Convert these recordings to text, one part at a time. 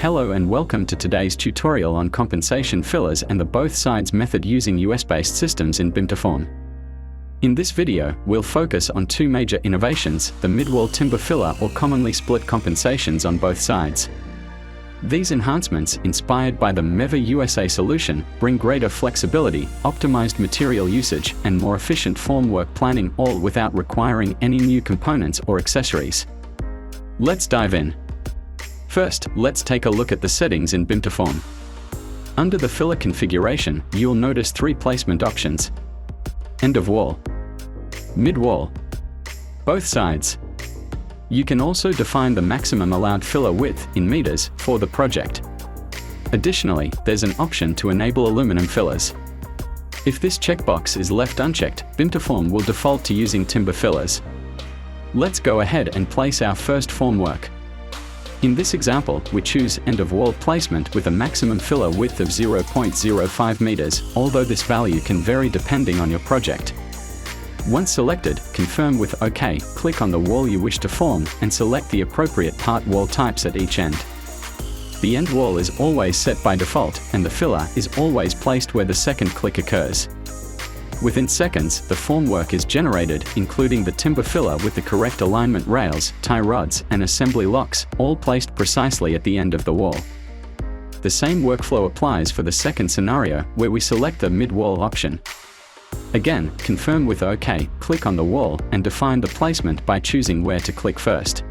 Hello and welcome to today's tutorial on compensation fillers and the both sides method using US-based systems in BIM2Form. In this video, we'll focus on two major innovations, the mid-wall timber filler or commonly split compensations on both sides. These enhancements, inspired by the MEVA USA solution, bring greater flexibility, optimized material usage, and more efficient formwork planning, all without requiring any new components or accessories. Let's dive in. First, let's take a look at the settings in BIM2Form. Under the filler configuration, you'll notice three placement options: end of wall, mid-wall, both sides. You can also define the maximum allowed filler width in meters for the project. Additionally, there's an option to enable aluminum fillers. If this checkbox is left unchecked, BIM2Form will default to using timber fillers. Let's go ahead and place our first formwork. In this example, we choose end-of-wall placement with a maximum filler width of 0.05 meters, although this value can vary depending on your project. Once selected, confirm with OK, click on the wall you wish to form, and select the appropriate part wall types at each end. The end wall is always set by default, and the filler is always placed where the second click occurs. Within seconds, the formwork is generated, including the timber filler with the correct alignment rails, tie rods, and assembly locks, all placed precisely at the end of the wall. The same workflow applies for the second scenario, where we select the mid-wall option. Again, confirm with OK, click on the wall, and define the placement by choosing where to click first.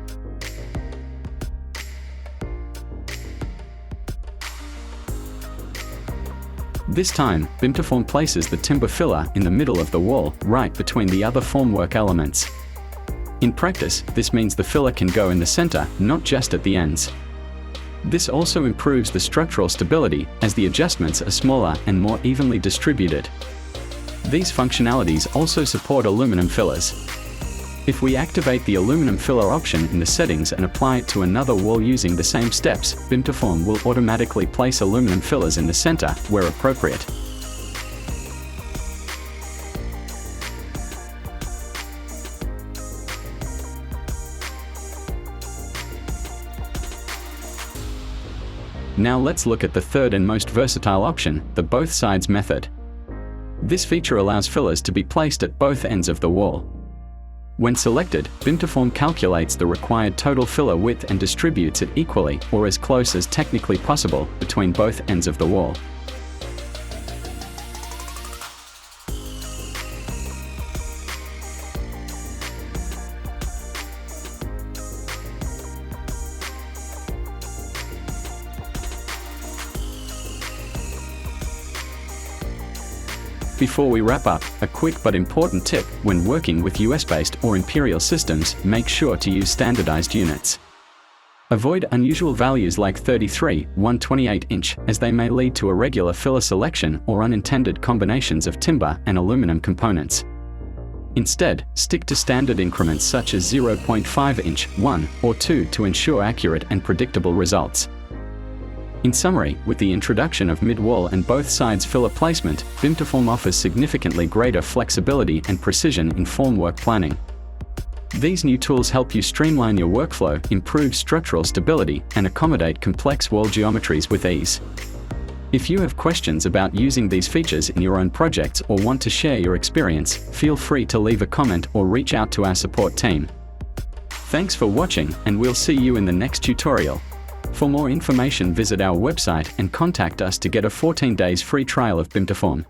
This time, BIM2Form places the timber filler in the middle of the wall, right between the other formwork elements. In practice, this means the filler can go in the center, not just at the ends. This also improves the structural stability, as the adjustments are smaller and more evenly distributed. These functionalities also support aluminum fillers. If we activate the aluminum filler option in the settings and apply it to another wall using the same steps, BIM2Form will automatically place aluminum fillers in the center, where appropriate. Now let's look at the third and most versatile option, the both sides method. This feature allows fillers to be placed at both ends of the wall. When selected, BIM2Form calculates the required total filler width and distributes it equally, or as close as technically possible, between both ends of the wall. Before we wrap up, a quick but important tip: when working with US-based or imperial systems, make sure to use standardized units. Avoid unusual values like 33/128 inch, as they may lead to irregular filler selection or unintended combinations of timber and aluminum components. Instead, stick to standard increments such as 0.5 inch, 1, or 2 to ensure accurate and predictable results. In summary, with the introduction of mid-wall and both sides filler placement, BIM2Form offers significantly greater flexibility and precision in formwork planning. These new tools help you streamline your workflow, improve structural stability, and accommodate complex wall geometries with ease. If you have questions about using these features in your own projects or want to share your experience, feel free to leave a comment or reach out to our support team. Thanks for watching, and we'll see you in the next tutorial. For more information, visit our website and contact us to get a 14 days free trial of BIM2Form.